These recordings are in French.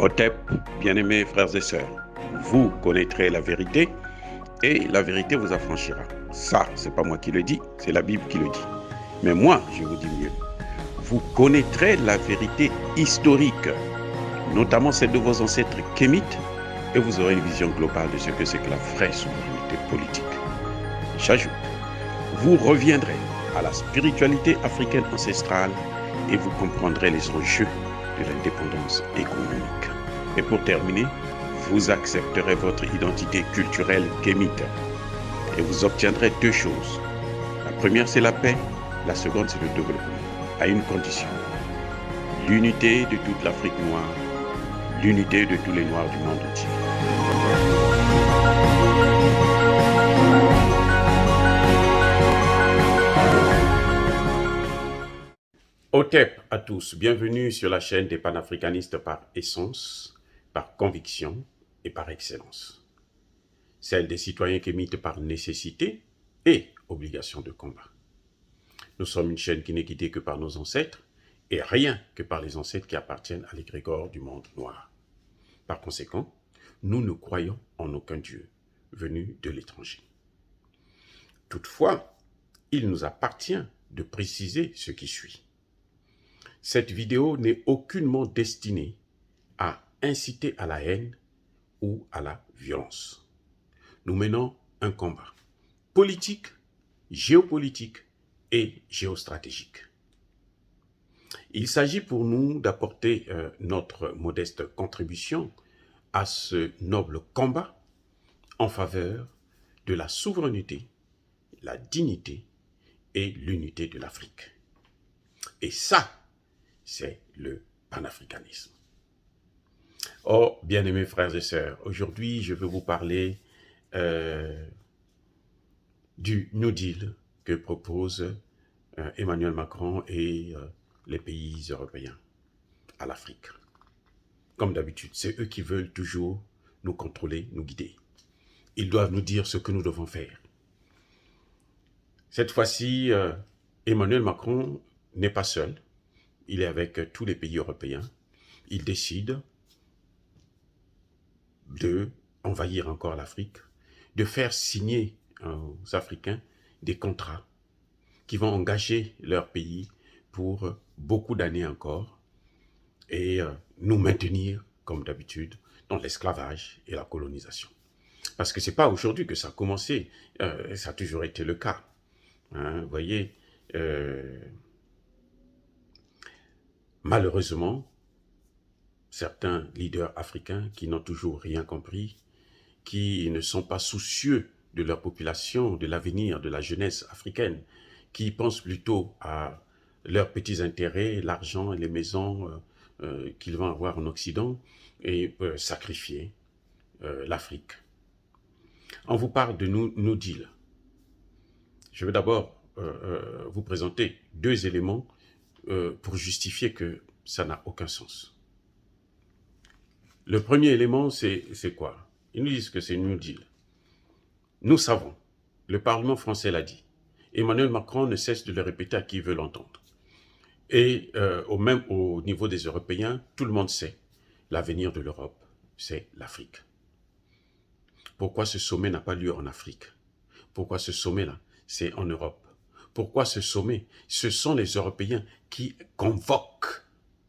Otep, bien-aimés frères et sœurs, vous connaîtrez la vérité et la vérité vous affranchira. Ça, c'est pas moi qui le dis, c'est la Bible qui le dit. Mais moi, je vous dis mieux. Vous connaîtrez la vérité historique, notamment celle de vos ancêtres kémites, et vous aurez une vision globale de ce que c'est que la vraie souveraineté politique. J'ajoute, vous reviendrez à la spiritualité africaine ancestrale et vous comprendrez les enjeux de l'indépendance économique. Et pour terminer, vous accepterez votre identité culturelle kémite et vous obtiendrez deux choses. La première, c'est la paix. La seconde, c'est le développement, à une condition. L'unité de toute l'Afrique noire, l'unité de tous les Noirs du monde entier. Otep à tous, bienvenue sur la chaîne des panafricanistes par essence, par conviction et par excellence. Celle des citoyens kémites par nécessité et obligation de combat. Nous sommes une chaîne qui n'est guidée que par nos ancêtres et rien que par les ancêtres qui appartiennent à l'égrégore du monde noir. Par conséquent, nous ne croyons en aucun Dieu venu de l'étranger. Toutefois, il nous appartient de préciser ce qui suit. Cette vidéo n'est aucunement destinée à inciter à la haine ou à la violence. Nous menons un combat politique, géopolitique et géostratégique. Il s'agit pour nous d'apporter notre modeste contribution à ce noble combat en faveur de la souveraineté, la dignité et l'unité de l'Afrique. Et ça, c'est le panafricanisme. Oh, bien-aimés frères et sœurs, aujourd'hui, je veux vous parler du New Deal que propose Emmanuel Macron et les pays européens à l'Afrique. Comme d'habitude, c'est eux qui veulent toujours nous contrôler, nous guider. Ils doivent nous dire ce que nous devons faire. Cette fois-ci, Emmanuel Macron n'est pas seul. Il est avec tous les pays européens. Il décide d'envahir encore l'Afrique, de faire signer aux Africains des contrats qui vont engager leur pays pour beaucoup d'années encore et nous maintenir, comme d'habitude, dans l'esclavage et la colonisation. Parce que ce n'est pas aujourd'hui que ça a commencé, ça a toujours été le cas. Hein, vous voyez, malheureusement, certains leaders africains qui n'ont toujours rien compris, qui ne sont pas soucieux de leur population, de l'avenir de la jeunesse africaine, qui pensent plutôt à leurs petits intérêts, l'argent et les maisons qu'ils vont avoir en Occident et sacrifier l'Afrique. On vous parle de New Deal. Je vais d'abord vous présenter deux éléments pour justifier que ça n'a aucun sens. Le premier élément, c'est quoi? Ils nous disent que c'est New Deal. Nous savons, le Parlement français l'a dit. Emmanuel Macron ne cesse de le répéter à qui veut l'entendre. Et au niveau des Européens, tout le monde sait, l'avenir de l'Europe, c'est l'Afrique. Pourquoi ce sommet n'a pas lieu en Afrique? Pourquoi ce sommet-là, c'est en Europe? Pourquoi ce sommet? Ce sont les Européens qui convoquent,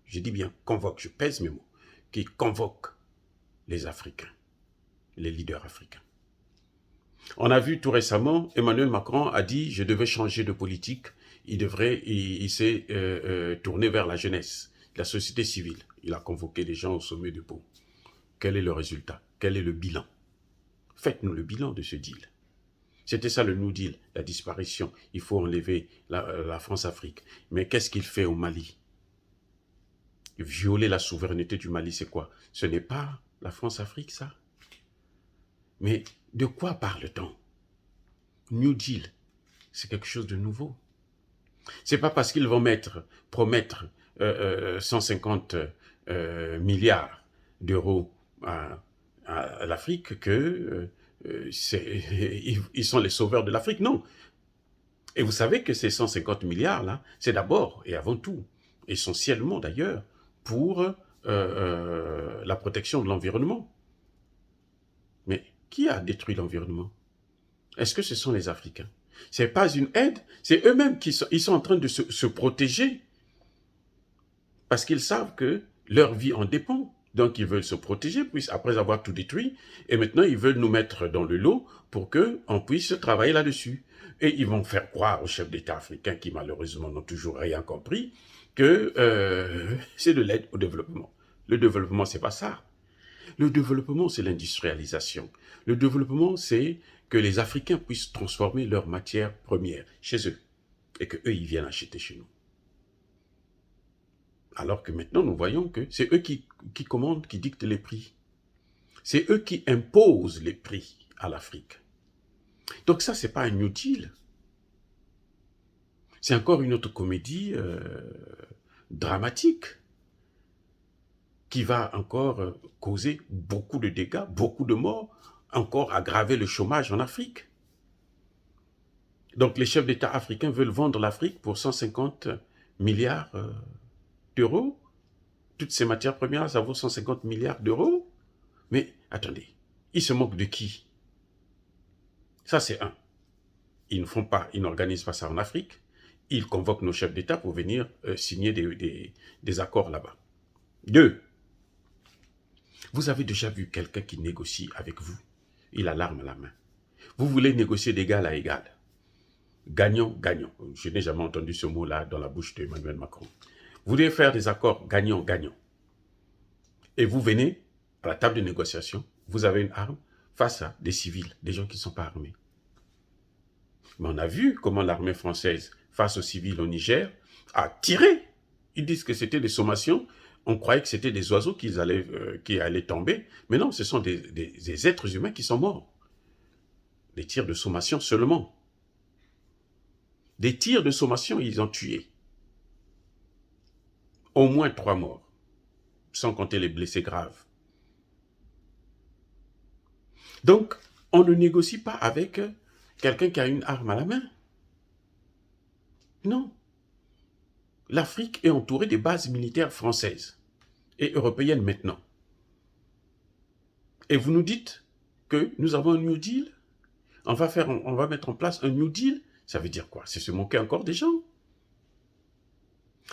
je dis bien convoquent, je pèse mes mots, qui convoquent les Africains, les leaders africains. On a vu tout récemment, Emmanuel Macron a dit « je devais changer de politique ». Il s'est tourné vers la jeunesse, la société civile. Il a convoqué les gens au sommet de Pau. Quel est le résultat? Quel est le bilan? Faites-nous le bilan de ce deal. C'était ça le New Deal, la disparition. Il faut enlever la France-Afrique. Mais qu'est-ce qu'il fait au Mali? Violer la souveraineté du Mali, c'est quoi? Ce n'est pas la France-Afrique, ça? Mais de quoi parle-t-on? New Deal, c'est quelque chose de nouveau. C'est pas parce qu'ils vont promettre 150 milliards d'euros à l'Afrique que ils sont les sauveurs de l'Afrique. Non. Et vous savez que ces 150 milliards-là, c'est d'abord et avant tout, essentiellement d'ailleurs, pour la protection de l'environnement. Mais qui a détruit l'environnement? Est-ce que ce sont les Africains? Ce n'est pas une aide, c'est eux-mêmes qui sont en train de se protéger parce qu'ils savent que leur vie en dépend. Donc ils veulent se protéger après avoir tout détruit et maintenant ils veulent nous mettre dans le lot pour qu'on puisse travailler là-dessus. Et ils vont faire croire aux chefs d'État africains qui malheureusement n'ont toujours rien compris que c'est de l'aide au développement. Le développement, c'est pas ça. Le développement, c'est l'industrialisation. Le développement, c'est que les Africains puissent transformer leurs matières premières chez eux et qu'eux, ils viennent acheter chez nous. Alors que maintenant, nous voyons que c'est eux qui commandent, qui dictent les prix. C'est eux qui imposent les prix à l'Afrique. Donc ça, c'est pas un New Deal. C'est encore une autre comédie dramatique qui va encore causer beaucoup de dégâts, beaucoup de morts, encore aggraver le chômage en Afrique. Donc les chefs d'État africains veulent vendre l'Afrique pour 150 milliards d'euros. Toutes ces matières premières, ça vaut 150 milliards d'euros. Mais attendez, ils se moquent de qui? Ça c'est un. Ils ne font pas, ils n'organisent pas ça en Afrique. Ils convoquent nos chefs d'État pour venir signer des accords là-bas. Deux, vous avez déjà vu quelqu'un qui négocie avec vous. Il a l'arme à la main. Vous voulez négocier d'égal à égal. Gagnant, gagnant. Je n'ai jamais entendu ce mot-là dans la bouche d'Emmanuel Macron. Vous voulez faire des accords gagnant, gagnant. Et vous venez à la table de négociation, vous avez une arme face à des civils, des gens qui ne sont pas armés. Mais on a vu comment l'armée française, face aux civils au Niger, a tiré. Ils disent que c'était des sommations. On croyait que c'était des oiseaux qui allaient tomber. Mais non, ce sont des êtres humains qui sont morts. Des tirs de sommation seulement. Des tirs de sommation, ils ont tué. Au moins 3 morts. Sans compter les blessés graves. Donc, on ne négocie pas avec quelqu'un qui a une arme à la main. Non. L'Afrique est entourée des bases militaires françaises et européennes maintenant. Et vous nous dites que nous avons un New Deal? On va mettre en place un New Deal? Ça veut dire quoi? C'est se moquer encore des gens.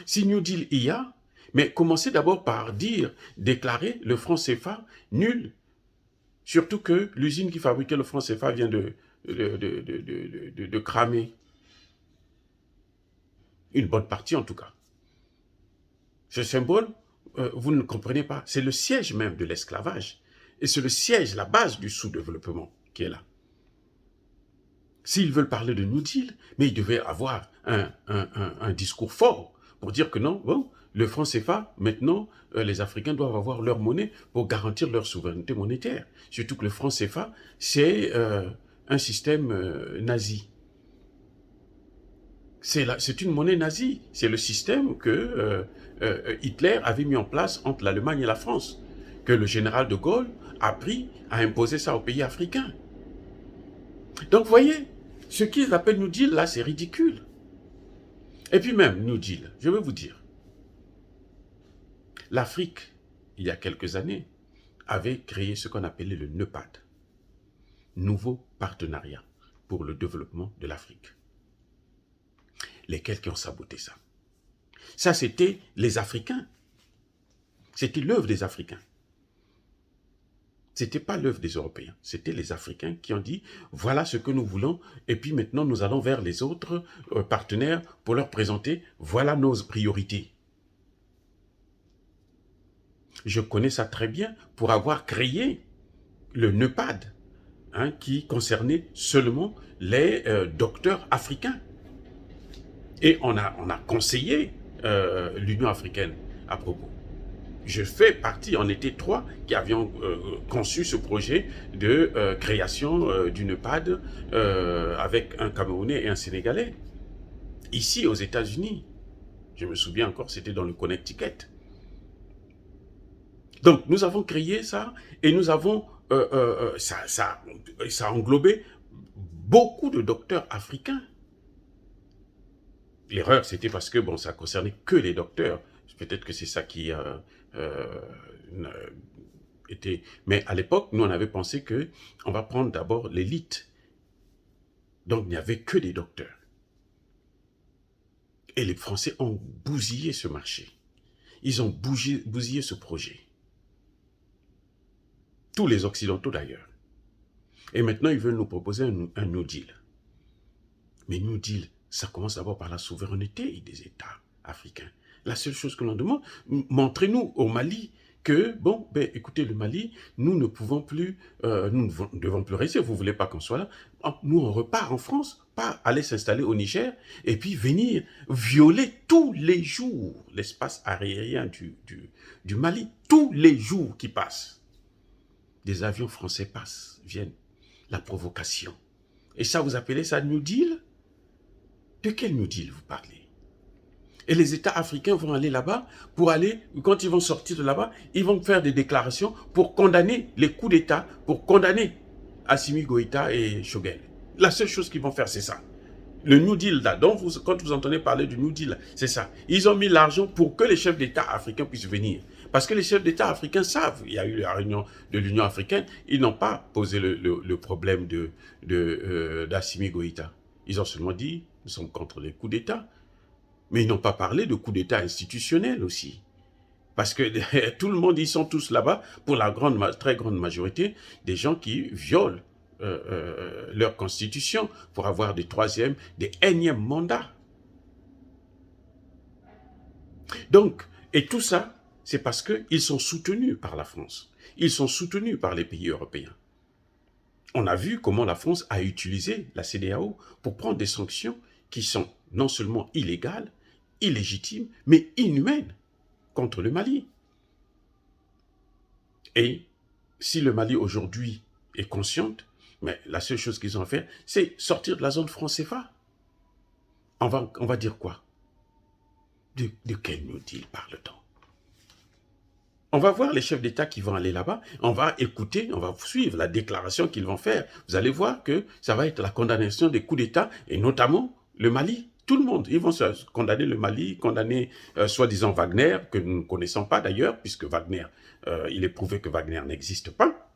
Si New Deal il y a, mais commencez d'abord par déclarer le franc CFA nul. Surtout que l'usine qui fabriquait le franc CFA vient de cramer. Une bonne partie en tout cas. Ce symbole, vous ne comprenez pas, c'est le siège même de l'esclavage. Et c'est le siège, la base du sous-développement qui est là. S'ils veulent parler de New Deal, mais ils devaient avoir un discours fort pour dire que non, bon, le franc CFA, maintenant, les Africains doivent avoir leur monnaie pour garantir leur souveraineté monétaire. Surtout que le franc CFA, c'est un système nazi. C'est une monnaie nazie. C'est le système que Hitler avait mis en place entre l'Allemagne et la France. Que le général de Gaulle a pris à imposer ça aux pays africains. Donc, vous voyez, ce qu'ils appellent New Deal, là, c'est ridicule. Et puis même, New Deal, je vais vous dire, l'Afrique, il y a quelques années, avait créé ce qu'on appelait le NEPAD, Nouveau Partenariat pour le développement de l'Afrique. Lesquels qui ont saboté ça? Ça, c'était les Africains. C'était l'œuvre des Africains. Ce n'était pas l'œuvre des Européens, c'était les Africains qui ont dit « voilà ce que nous voulons et puis maintenant nous allons vers les autres partenaires pour leur présenter « voilà nos priorités ». Je connais ça très bien pour avoir créé le NEPAD qui concernait seulement les docteurs africains. Et on a conseillé l'Union africaine à propos. Je fais partie, on était 3 qui avions conçu ce projet de création d'une EHPAD avec un Camerounais et un Sénégalais. Ici, aux États-Unis. Je me souviens encore, c'était dans le Connecticut. Donc, nous avons créé ça et nous avons, ça a englobé beaucoup de docteurs africains. L'erreur, c'était parce que, bon, ça concernait que les docteurs. Peut-être que c'est ça qui était... Mais à l'époque, nous, on avait pensé que on va prendre d'abord l'élite. Donc, il n'y avait que des docteurs. Et les Français ont bousillé ce marché. Ils ont bousillé ce projet. Tous les Occidentaux d'ailleurs. Et maintenant, ils veulent nous proposer un New Deal. Mais New Deal, ça commence d'abord par la souveraineté des États africains. La seule chose que l'on demande, montrez-nous au Mali que, bon, ben, écoutez, le Mali, nous ne pouvons plus, nous ne devons plus rester, vous ne voulez pas qu'on soit là. Nous, on repart en France, pas aller s'installer au Niger, et puis venir violer tous les jours l'espace aérien du Mali, tous les jours qui passent. Des avions français passent, viennent. La provocation. Et ça, vous appelez ça New Deal? De quel New Deal vous parlez? Et les États africains vont aller là-bas pour aller, quand ils vont sortir de là-bas, ils vont faire des déclarations pour condamner les coups d'État, pour condamner Assimi Goïta et Choguel. La seule chose qu'ils vont faire, c'est ça. Le New Deal, là, quand vous entendez parler du New Deal, c'est ça. Ils ont mis l'argent pour que les chefs d'État africains puissent venir. Parce que les chefs d'État africains savent, il y a eu la réunion de l'Union africaine, ils n'ont pas posé le problème d'Assimi Goïta. Ils ont seulement dit, nous sommes contre les coups d'État. Mais ils n'ont pas parlé de coups d'État institutionnels aussi. Parce que tout le monde, ils sont tous là-bas, pour la très grande majorité, des gens qui violent leur constitution pour avoir des troisièmes, des énièmes mandats. Donc, et tout ça, c'est parce qu'ils sont soutenus par la France. Ils sont soutenus par les pays européens. On a vu comment la France a utilisé la CEDEAO pour prendre des sanctions qui sont non seulement illégales, illégitimes, mais inhumaines contre le Mali. Et si le Mali aujourd'hui est consciente, mais la seule chose qu'ils ont à faire, c'est sortir de la zone franc CFA. On va dire quoi? De quel New Deal parle-t-on? On va voir les chefs d'État qui vont aller là-bas, on va écouter, on va suivre la déclaration qu'ils vont faire. Vous allez voir que ça va être la condamnation des coups d'État, et notamment le Mali. Tout le monde, ils vont condamner le Mali, condamner soi-disant Wagner, que nous ne connaissons pas d'ailleurs, puisque Wagner, il est prouvé que Wagner n'existe pas.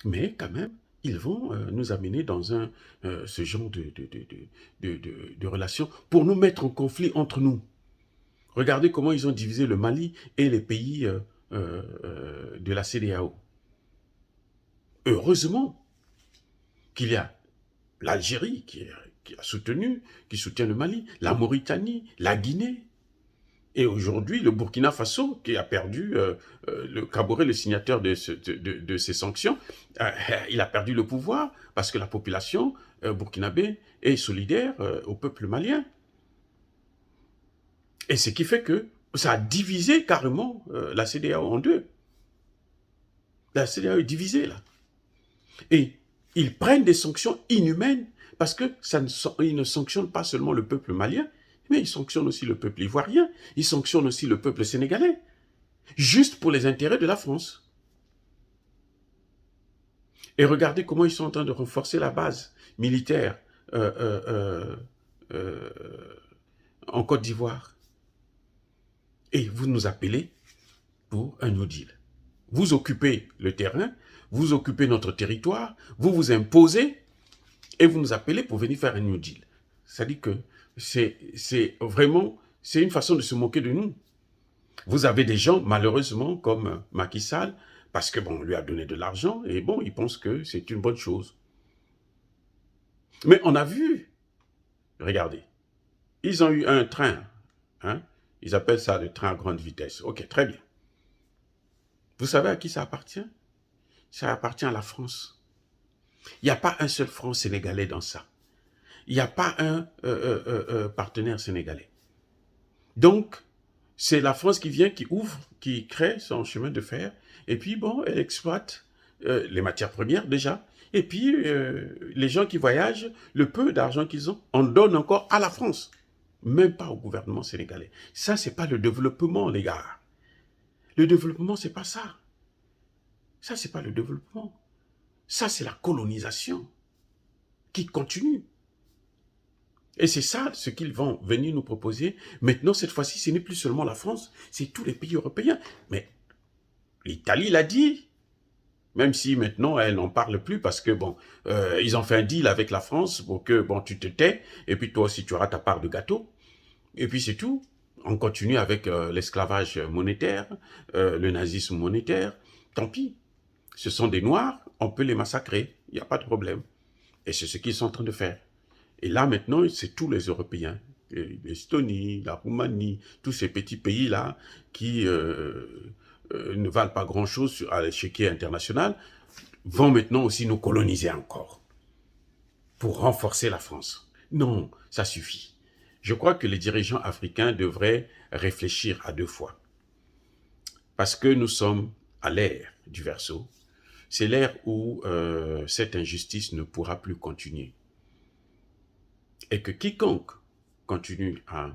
Mais quand même, ils vont nous amener dans ce genre de relations pour nous mettre en conflit entre nous. Regardez comment ils ont divisé le Mali et les pays de la CEDEAO. Heureusement qu'il y a l'Algérie qui a soutenu, qui soutient le Mali, la Mauritanie, la Guinée, et aujourd'hui le Burkina Faso qui a perdu, le Kaboré, le signateur de ces sanctions, il a perdu le pouvoir parce que la population burkinabé est solidaire au peuple malien. Et ce qui fait que ça a divisé carrément la CEDEAO en deux. La CEDEAO est divisée là. Et ils prennent des sanctions inhumaines parce que ils ne sanctionnent pas seulement le peuple malien, mais ils sanctionnent aussi le peuple ivoirien, ils sanctionnent aussi le peuple sénégalais, juste pour les intérêts de la France. Et regardez comment ils sont en train de renforcer la base militaire en Côte d'Ivoire. Et vous nous appelez pour un New Deal. Vous occupez le terrain, vous occupez notre territoire, vous vous imposez et vous nous appelez pour venir faire un New Deal. C'est-à-dire que c'est vraiment, c'est une façon de se moquer de nous. Vous avez des gens, malheureusement, comme Macky Sall, parce que bon, on lui a donné de l'argent et bon, il pense que c'est une bonne chose. Mais on a vu, regardez, ils ont eu un train, hein, ils appellent ça le train à grande vitesse. Ok, très bien. Vous savez à qui ça appartient? Ça appartient à la France. Il n'y a pas un seul franc sénégalais dans ça. Il n'y a pas un partenaire sénégalais. Donc, c'est la France qui vient, qui ouvre, qui crée son chemin de fer, et puis bon, elle exploite les matières premières déjà, et puis les gens qui voyagent, le peu d'argent qu'ils ont, on donne encore à la France, même pas au gouvernement sénégalais. Ça, c'est pas le développement, les gars. Le développement, c'est pas ça. Ça, c'est pas le développement. Ça, c'est la colonisation qui continue. Et c'est ça ce qu'ils vont venir nous proposer. Maintenant, cette fois-ci, ce n'est plus seulement la France, c'est tous les pays européens. Mais l'Italie l'a dit, même si maintenant elle n'en parle plus parce que bon, ils ont fait un deal avec la France pour que bon, tu te tais et puis toi aussi tu auras ta part de gâteau. Et puis c'est tout. On continue avec l'esclavage monétaire, le nazisme monétaire. Tant pis. Ce sont des Noirs, on peut les massacrer, il n'y a pas de problème. Et c'est ce qu'ils sont en train de faire. Et là, maintenant, c'est tous les Européens, l'Estonie, la Roumanie, tous ces petits pays-là qui ne valent pas grand-chose à l'échiquier international, vont maintenant aussi nous coloniser encore pour renforcer la France. Non, ça suffit. Je crois que les dirigeants africains devraient réfléchir à 2 fois. Parce que nous sommes à l'ère du Verseau. C'est l'ère où cette injustice ne pourra plus continuer. Et que quiconque continue à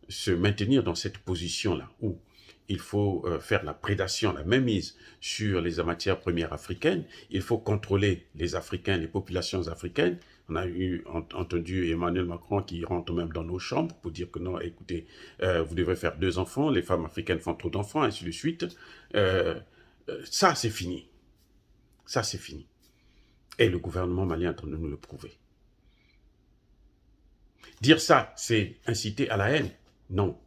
se maintenir dans cette position-là, où il faut faire la prédation, la mainmise sur les matières premières africaines, il faut contrôler les Africains, les populations africaines. On a entendu Emmanuel Macron qui rentre même dans nos chambres pour dire que non, écoutez, vous devez faire 2 enfants, les femmes africaines font trop d'enfants, ainsi de suite. Ça, c'est fini. Ça, c'est fini. Et le gouvernement malien est en train de nous le prouver. Dire ça, c'est inciter à la haine? Non.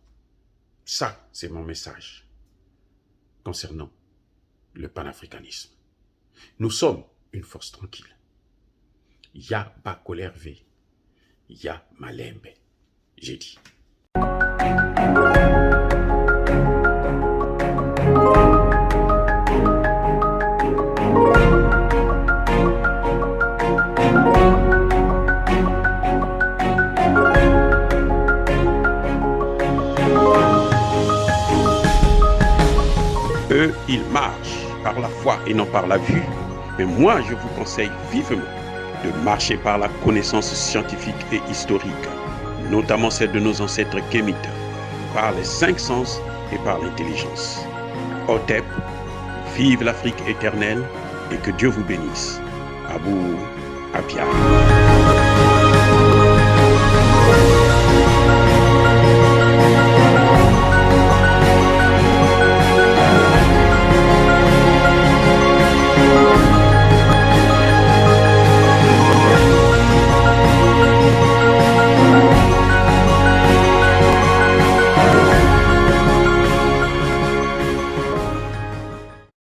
Ça, c'est mon message concernant le panafricanisme. Nous sommes une force tranquille. Ya Bakolerve, Ya Malembe, j'ai dit. Eux, ils marchent par la foi et non par la vue. Mais moi, je vous conseille vivement de marcher par la connaissance scientifique et historique, notamment celle de nos ancêtres kémites, par les 5 sens et par l'intelligence. Otep, vive l'Afrique éternelle et que Dieu vous bénisse. Abou Apia.